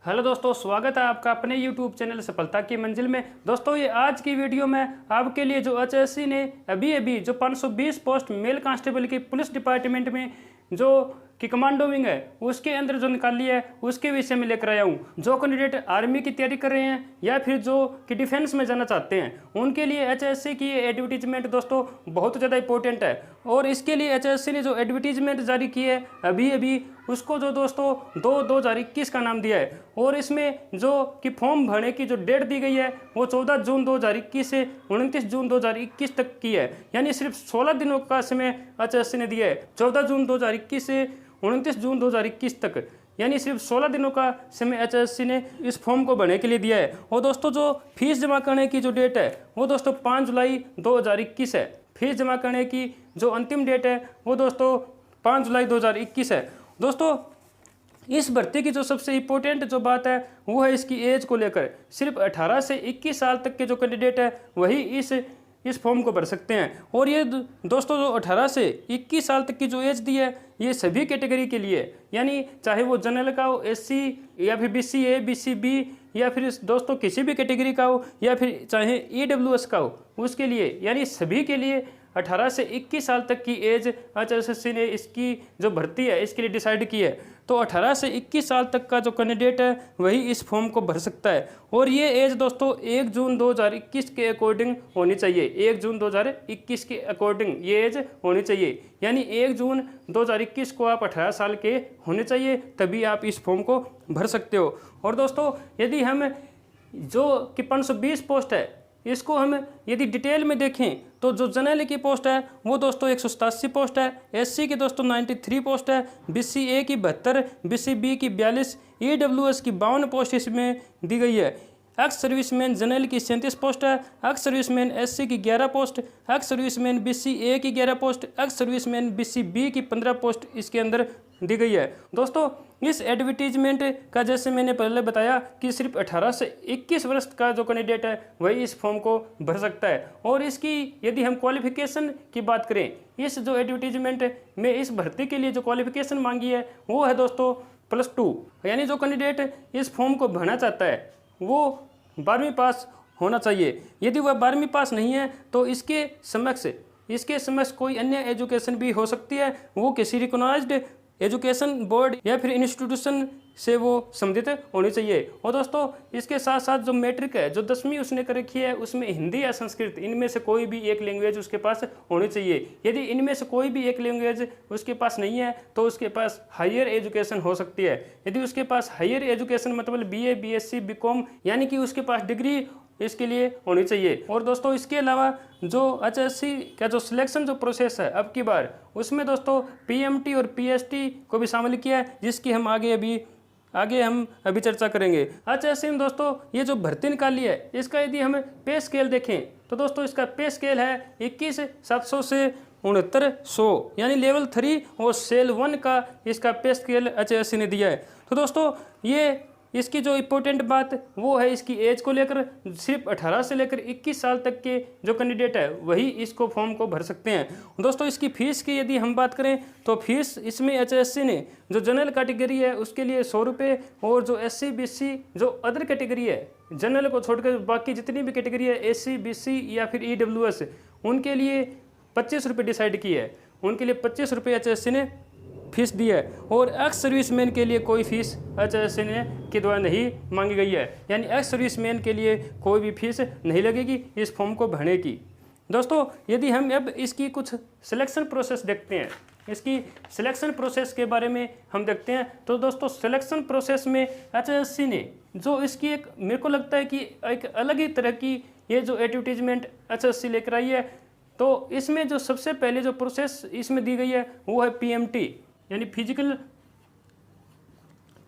Hello दोस्तों, स्वागत है आपका अपने YouTube चैनल सफलता की मंजिल में। दोस्तों, ये आज की वीडियो में आपके लिए जो एचएससी ने अभी जो 520 पोस्ट मेल कांस्टेबल की पुलिस डिपार्टमेंट में जो कि कमांडो विंग है उसके अंदर जो निकाली है उसके विषय में लेकर आया हूँ। जो कैंडिडेट आर्मी की तैयारी कर रहे हैं या फिर जो कि डिफेंस में जाना चाहते हैं उनके लिए एचएससी की एडवर्टीजमेंट दोस्तों बहुत ज़्यादा इंपॉर्टेंट है। और इसके लिए एचएससी ने जो एडवर्टीजमेंट जारी की है अभी उसको जो दोस्तों 2021 का नाम दिया है। और इसमें जो कि फॉर्म भरने की जो डेट दी गई है वो 14 जून 2021 से 29 जून 2021 तक की है, यानी सिर्फ 16 दिनों का समय एचएससी ने दिया है। 14 जून 2021 से 29 जून 2021 तक, यानी सिर्फ 16 दिनों का समय एचएससी ने इस फॉर्म को भरने के लिए दिया है। और दोस्तों, जो फीस जमा करने की जो डेट है वो दोस्तों 5 जुलाई 2021 है। फीस जमा करने की जो अंतिम डेट है वो दोस्तों 5 जुलाई 2021 है। दोस्तों, इस भर्ती की जो सबसे इम्पोर्टेंट जो बात है वो है इसकी एज को लेकर। सिर्फ 18 से 21 साल तक के जो कैंडिडेट है वही इस फॉर्म को भर सकते हैं। और ये दोस्तों जो 18 से 21 साल तक की जो एज दी है ये सभी कैटेगरी के लिए, यानी चाहे वो जनरल का हो, एससी या फिर बीसीए, बीसीबी या फिर दोस्तों किसी भी कैटेगरी का हो, या फिर चाहे ईडब्ल्यूएस का हो उसके लिए, यानी सभी के लिए 18 से 21 साल तक की एज एचएससी ने इसकी जो भर्ती है इसके लिए डिसाइड की है। तो 18 से 21 साल तक का जो कैंडिडेट है वही इस फॉर्म को भर सकता है। और ये एज दोस्तों 1 जून 2021 के अकॉर्डिंग होनी चाहिए। 1 जून 2021 के अकॉर्डिंग ये एज होनी चाहिए, यानी 1 जून 2021 को आप 18 साल के होने चाहिए, तभी आप इस फॉर्म को भर सकते हो। और दोस्तों, यदि हम जो कि 520 पोस्ट है इसको हम यदि डिटेल में देखें तो जो जनरल की पोस्ट है वो दोस्तों 187 पोस्ट है, एससी की दोस्तों 93 पोस्ट है, बीसीए की 72, बीसीबी की 42, ईडब्ल्यूएस की 52 पोस्ट इसमें दी गई है। एक्स सर्विसमैन जनरल की 37 पोस्ट है, एक्स सर्विसमैन एससी की 11 पोस्ट, एक्स सर्विसमैन बीसीए की 11 पोस्ट, एक्स सर्विसमैन बीसीबी की 15 पोस्ट इसके अंदर दी गई है। दोस्तों, इस एडवर्टीजमेंट का जैसे मैंने पहले बताया कि सिर्फ 18 से 21 वर्ष का जो कैंडिडेट है वही इस फॉर्म को भर सकता है। और इसकी यदि हम क्वालिफिकेशन की बात करें, इस जो एडवर्टीजमेंट में इस भर्ती के लिए जो क्वालिफिकेशन मांगी है वो है दोस्तों +2, यानी जो कैंडिडेट इस फॉर्म को भरना चाहता है वो 12वीं पास होना चाहिए। यदि वह 12वीं पास नहीं है तो इसके समक्ष कोई अन्य एजुकेशन भी हो सकती है, वो किसी रिकॉग्नाइज्ड एजुकेशन बोर्ड या फिर इंस्टीट्यूशन से वो संबंधित होनी चाहिए। और दोस्तों, इसके साथ साथ जो मैट्रिक है, जो 10वीं उसने कर रखी है, उसमें हिंदी या संस्कृत इनमें से कोई भी एक लैंग्वेज उसके पास होनी चाहिए। यदि इनमें से कोई भी एक लैंग्वेज उसके पास नहीं है तो उसके पास हायर एजुकेशन हो सकती है। यदि उसके पास हायर एजुकेशन मतलब बीए, बीएससी, बीकॉम, यानी कि उसके पास डिग्री इसके लिए होनी चाहिए। और दोस्तों, इसके अलावा जो एचएससी का जो सिलेक्शन जो प्रोसेस है अब की बार उसमें दोस्तों पीएमटी और पीएसटी को भी शामिल किया है, जिसकी हम आगे हम अभी चर्चा करेंगे। एचएससी में दोस्तों ये जो भर्ती निकाली है इसका यदि हम पे स्केल देखें तो दोस्तों इसका पे स्केल है 21,700 से 69,100, यानी लेवल 3 और सेल 1 का इसका पे स्केल एचएससी ने दिया है। तो दोस्तों, ये इसकी जो इम्पोर्टेंट बात वो है इसकी एज को लेकर। सिर्फ 18 से लेकर 21 साल तक के जो कैंडिडेट है वही इसको फॉर्म को भर सकते हैं। दोस्तों, इसकी फ़ीस की यदि हम बात करें तो फीस इसमें एचएससी ने जो जनरल कैटेगरी है उसके लिए 100 रुपये, और जो एससी बीसी जो अदर कैटेगरी है जनरल को छोड़कर बाकी जितनी भी कैटेगरी है एससी बीसी या फिर ईडब्ल्यूएस उनके लिए 25 रुपये डिसाइड की है। उनके लिए 25 रुपये एचएससी ने फीस दी है। और एक्स सर्विसमैन के लिए कोई फीस एचएससी ने के द्वारा नहीं मांगी गई है, यानी एक्स सर्विसमैन के लिए कोई भी फीस नहीं लगेगी इस फॉर्म को भरने की। दोस्तों, यदि हम अब इसकी कुछ सिलेक्शन प्रोसेस देखते हैं, इसकी सिलेक्शन प्रोसेस के बारे में हम देखते हैं तो दोस्तों सिलेक्शन प्रोसेस में एचएससी ने जो इसकी एक मेरे को लगता है कि एक अलग ही तरह की ये जो एडवर्टीजमेंट एचएससी लेकर आई है। तो इसमें जो सबसे पहले जो प्रोसेस इसमें दी गई है वो है पीएमटी, यानी फिजिकल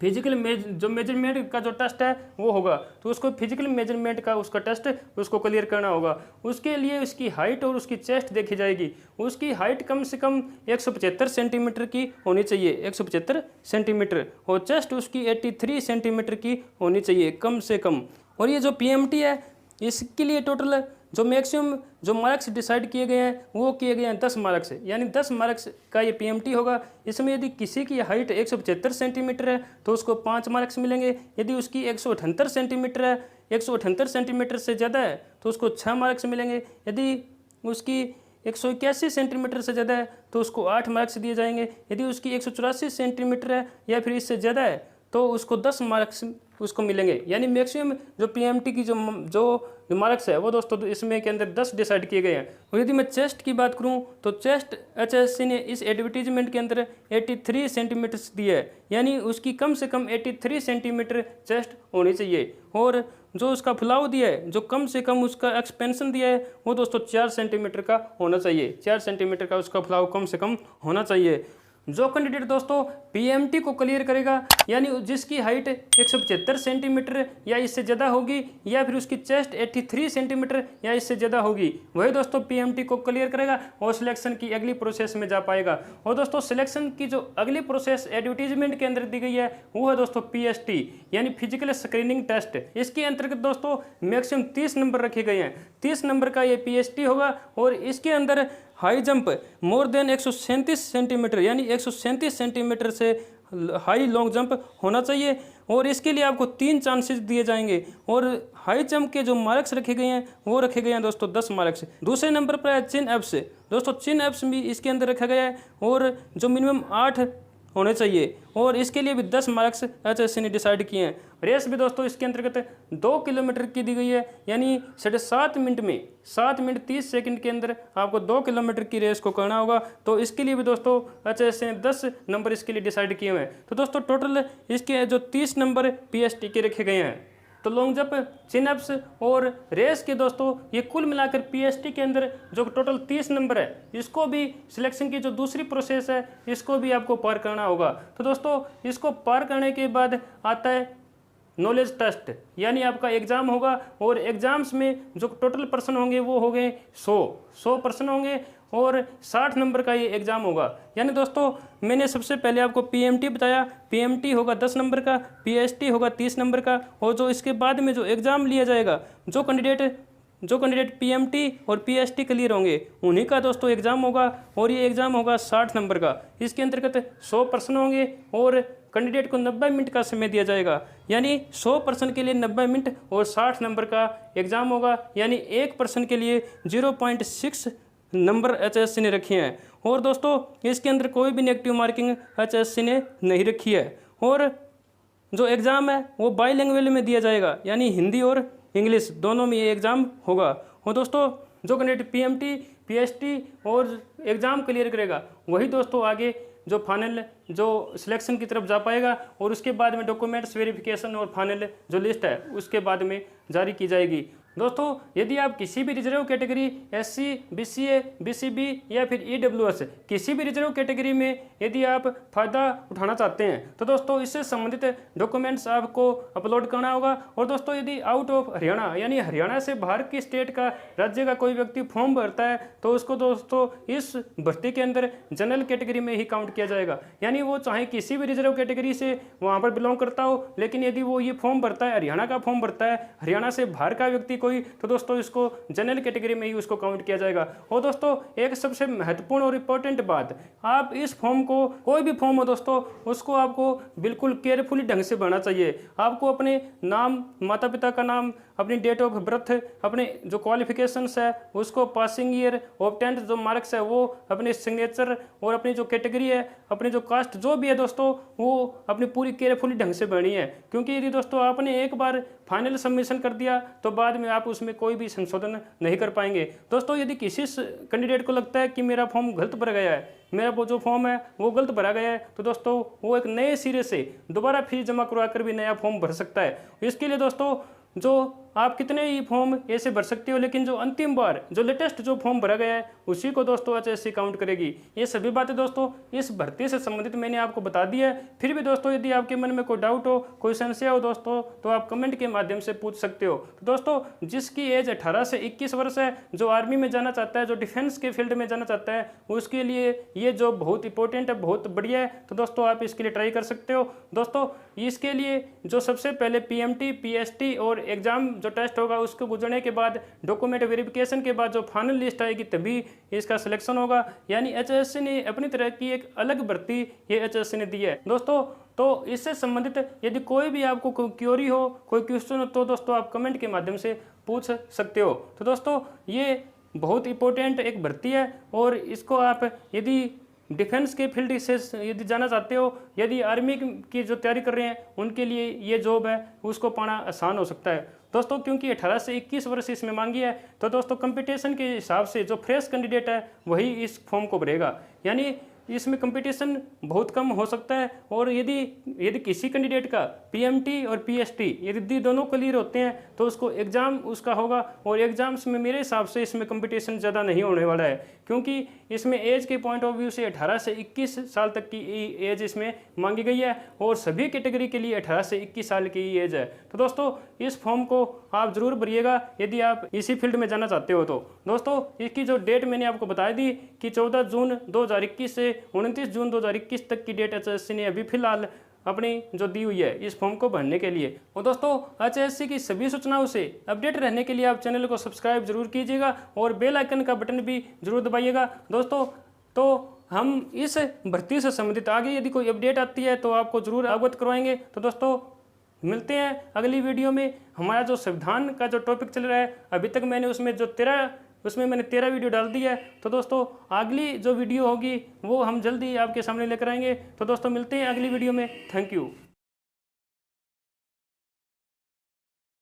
जो मेजरमेंट का जो टेस्ट है वो होगा। तो उसको फिजिकल मेजरमेंट का उसका टेस्ट उसको क्लियर करना होगा। उसके लिए उसकी हाइट और उसकी चेस्ट देखी जाएगी। उसकी हाइट कम से कम 175 सेंटीमीटर की होनी चाहिए, 175 सेंटीमीटर, और चेस्ट उसकी 83 सेंटीमीटर की होनी चाहिए कम से कम। और ये जो पीएमटी है इसके लिए टोटल जो मैक्सिमम जो मार्क्स डिसाइड किए गए हैं वो किए गए हैं 10 मार्क्स, यानी 10 मार्क्स का ये पीएमटी होगा। इसमें यदि किसी की हाइट 175 सेंटीमीटर है तो उसको 5 मार्क्स मिलेंगे। यदि उसकी 178 सेंटीमीटर है, 178 सेंटीमीटर से ज़्यादा है तो उसको 6 मार्क्स मिलेंगे। यदि उसकी 181 सेंटीमीटर से ज़्यादा है तो उसको 8 मार्क्स दिए जाएंगे। यदि उसकी 184 सेंटीमीटर है या फिर इससे ज़्यादा है तो उसको 10 मार्क्स उसको मिलेंगे। यानी मैक्सिमम जो पीएमटी की जो मार्क्स है वो दोस्तों इसमें के अंदर 10 डिसाइड किए गए हैं। और यदि मैं चेस्ट की बात करूं तो चेस्ट एचएससी ने इस एडवर्टीजमेंट के अंदर 83 सेंटीमीटर दिया है, यानी उसकी कम से कम 83 सेंटीमीटर चेस्ट होनी चाहिए। और जो उसका फुलाव दिया है, जो कम से कम उसका एक्सपेंशन दिया है वो दोस्तों 4 सेंटीमीटर का होना चाहिए। 4 सेंटीमीटर का उसका फुलाव कम से कम होना चाहिए। जो कैंडिडेट दोस्तों पीएमटी को क्लियर करेगा, यानी जिसकी हाइट 175 सेंटीमीटर या इससे ज़्यादा होगी या फिर उसकी चेस्ट 83 सेंटीमीटर या इससे ज़्यादा होगी, वही दोस्तों पीएमटी को क्लियर करेगा और सिलेक्शन की अगली प्रोसेस में जा पाएगा। और दोस्तों सिलेक्शन की जो अगली प्रोसेस एडवर्टीजमेंट के अंदर दी गई है वो है दोस्तों पीएसटी, यानी फिजिकल स्क्रीनिंग टेस्ट। इसके अंतर्गत दोस्तों मैक्सिमम 30 नंबर रखे गए हैं। 30 नंबर का ये पीएसटी होगा और इसके अंदर high jump more than 137 centimetre, यानी 137 सेंटीमीटर से हाई लॉन्ग जंप होना चाहिए। और इसके लिए आपको 3 चांसेस दिए जाएंगे। और हाई जंप के जो मार्क्स रखे गए हैं वो रखे गए हैं दोस्तों 10 मार्क्स। दूसरे नंबर पर है चिन एप्स। दोस्तों चिन एप्स भी इसके अंदर रखा गया है और जो मिनिमम 8 होने चाहिए और इसके लिए भी 10 मार्क्स एचएससी ने डिसाइड किए हैं। रेस भी दोस्तों इसके अंतर्गत 2 किलोमीटर की दी गई है, यानी 7.5 मिनट में 7 मिनट 30 सेकंड के अंदर आपको 2 किलोमीटर की रेस को करना होगा। तो इसके लिए भी दोस्तों एचएससी ने 10 नंबर इसके लिए डिसाइड किए हुए हैं। तो दोस्तों टोटल इसके जो 30 नंबर पीएसटी के रखे गए हैं। तो लॉन्ग जंप, चिन अप्स और रेस के दोस्तों ये कुल मिलाकर पीएसटी के अंदर जो टोटल 30 नंबर है, इसको भी सिलेक्शन की जो दूसरी प्रोसेस है इसको भी आपको पार करना होगा। तो दोस्तों इसको पार करने के बाद आता है नॉलेज टेस्ट, यानी आपका एग्ज़ाम होगा। और एग्ज़ाम्स में जो टोटल पर्सन होंगे वो हो गए 100 पर्सन होंगे और 60 नंबर का ये एग्ज़ाम होगा। यानी दोस्तों मैंने सबसे पहले आपको पीएमटी बताया, पीएमटी होगा 10 नंबर का, पीएसटी होगा 30 नंबर का। और जो इसके बाद में जो एग्ज़ाम लिया जाएगा, जो कैंडिडेट पीएमटी और पीएसटी क्लियर होंगे उन्हीं का दोस्तों एग्ज़ाम होगा और ये एग्ज़ाम होगा 60 नंबर का। इसके अंतर्गत 100 पर्सन होंगे और कैंडिडेट को 90 मिनट का समय दिया जाएगा, यानी 100 पर्सन के लिए 90 मिनट और 60 नंबर का एग्ज़ाम होगा, यानी एक पर्सन के लिए 0.6 नंबर एचएससी ने रखे हैं। और दोस्तों इसके अंदर कोई भी नेगेटिव मार्किंग एचएससी ने नहीं रखी है। और जो एग्ज़ाम है वो बाईलैंग्वेज में दिया जाएगा, यानी हिंदी और इंग्लिश दोनों में ये एग्ज़ाम होगा। और दोस्तों जो कैंडिडेट पीएमटी पीएसटी और एग्ज़ाम क्लियर करेगा वही दोस्तों आगे जो फाइनल जो सिलेक्शन की तरफ जा पाएगा। और उसके बाद में डॉक्यूमेंट्स वेरिफिकेशन और फाइनल जो लिस्ट है उसके बाद में जारी की जाएगी। दोस्तों यदि आप किसी भी reserve category SC, BCA, BCB या फिर ईडब्ल्यूएस किसी भी रिजर्व कैटेगरी में यदि आप फ़ायदा उठाना चाहते हैं तो दोस्तों इससे संबंधित डॉक्यूमेंट्स आपको अपलोड करना होगा। और दोस्तों यदि आउट ऑफ हरियाणा, यानी हरियाणा से बाहर की स्टेट का, राज्य का कोई व्यक्ति फॉर्म भरता है तो उसको दोस्तों इस भर्ती के अंदर जनरल कैटेगरी में ही काउंट किया जाएगा। यानी वो चाहे किसी भी रिजर्व कैटेगरी से वहाँ पर बिलोंग करता हो, लेकिन यदि वो ये फॉर्म भरता है, हरियाणा का फॉर्म भरता है, हरियाणा से बाहर का व्यक्ति कोई, तो दोस्तों इसको जनरल कैटेगरी में ही उसको काउंट किया जाएगा। और दोस्तों एक सबसे महत्वपूर्ण और इम्पोर्टेंट बात, आप इस फॉर्म को, कोई भी फॉर्म हो दोस्तों, उसको आपको बिल्कुल केयरफुली ढंग से भरना चाहिए। आपको अपने नाम, माता पिता का नाम, अपनी डेट ऑफ बर्थ, अपने जो क्वालिफिकेशंस है उसको, पासिंग ईयर, ऑब्टेंड जो मार्क्स है वो, अपने सिग्नेचर और अपनी जो कैटेगरी है, अपनी जो कास्ट जो भी है दोस्तों वो अपनी पूरी केयरफुली ढंग से भरनी है। क्योंकि यदि दोस्तों आपने एक बार फाइनल सबमिशन कर दिया तो बाद में आप उसमें कोई भी संशोधन नहीं कर पाएंगे। दोस्तों यदि किसी कैंडिडेट को लगता है कि मेरा फॉर्म गलत भरा गया है, मेरा वो जो फॉर्म है वो गलत भरा गया है, तो दोस्तों वो एक नए सिरे से दोबारा फीस जमा करवा कर भी नया फॉर्म भर सकता है। इसके लिए दोस्तों जो आप कितने ही फॉर्म ऐसे भर सकते हो, लेकिन जो अंतिम बार जो लेटेस्ट जो फॉर्म भरा गया है उसी को दोस्तों एचएससी काउंट करेगी। ये सभी बातें दोस्तों इस भर्ती से संबंधित मैंने आपको बता दी है। फिर भी दोस्तों यदि आपके मन में कोई डाउट हो, कोई संशय हो दोस्तों, तो आप कमेंट के माध्यम से पूछ सकते हो। तो दोस्तों जिसकी एज 18 से 21 वर्ष है, जो आर्मी में जाना चाहता है, जो डिफेंस के फील्ड में जाना चाहता है, उसके लिए ये जॉब बहुत इंपॉर्टेंट है, बहुत बढ़िया है। तो दोस्तों आप इसके लिए ट्राई कर सकते हो। दोस्तों इसके लिए जो सबसे पहले पीएमटी, पीएसटी और एग्जाम जो टेस्ट होगा उसको गुजरने के बाद डॉक्यूमेंट वेरिफिकेशन के बाद जो फाइनल लिस्ट आएगी तभी इसका सिलेक्शन होगा। यानी एचएससी ने अपनी तरह की एक अलग भर्ती ये एचएससी ने दी है दोस्तों। तो इससे संबंधित यदि कोई भी आपको कोई क्वेरी हो, कोई क्वेश्चन हो, तो दोस्तों आप कमेंट के माध्यम से पूछ सकते हो। तो दोस्तों ये बहुत इंपॉर्टेंट एक भर्ती है और इसको आप यदि डिफेंस के फील्ड से यदि जाना चाहते हो, यदि आर्मी की जो तैयारी कर रहे हैं उनके लिए ये जॉब है उसको पाना आसान हो सकता है दोस्तों, क्योंकि 18 से 21 वर्ष इसमें मांगी है। तो दोस्तों कंपटीशन के हिसाब से जो फ्रेश कैंडिडेट है वही इस फॉर्म को भरेगा, यानी इसमें कंपटीशन बहुत कम हो सकता है। और यदि किसी कैंडिडेट का पीएमटी और पीएसटी यदि दोनों क्लियर होते हैं तो उसको एग्ज़ाम उसका होगा, और एग्ज़ाम्स में मेरे हिसाब से इसमें कंपटीशन ज़्यादा नहीं होने वाला है, क्योंकि इसमें एज के पॉइंट ऑफ व्यू से 18 से 21 साल तक की एज इसमें मांगी गई है और सभी कैटेगरी के लिए 18 से 21 साल की एज है। तो दोस्तों इस फॉर्म को आप ज़रूर भरिएगा यदि आप इसी फील्ड में जाना चाहते हो। तो दोस्तों इसकी जो डेट मैंने आपको बता दी कि 14 जून 2021 से 29 जून 2021 तक की डेट एचएससी ने अभी फिलहाल अपनी जो दी हुई है इस फॉर्म को भरने के लिए। और दोस्तों एचएससी की सभी सूचनाओं से अपडेट रहने के लिए आप चैनल को सब्सक्राइब जरूर कीजिएगा और बेल आइकन का बटन भी जरूर दबाइएगा दोस्तों। तो हम इस भर्ती से संबंधित आगे यदि कोई अपडेट आती है तो आपको जरूर अवगत करवाएंगे। तो दोस्तों मिलते हैं अगली वीडियो में। हमारा जो संविधान का जो टॉपिक चल रहा है अभी तक मैंने उसमें 13 वीडियो डाल दी है। तो दोस्तों अगली जो वीडियो होगी वो हम जल्दी आपके सामने लेकर आएंगे। तो दोस्तों मिलते हैं अगली वीडियो में। Thank you.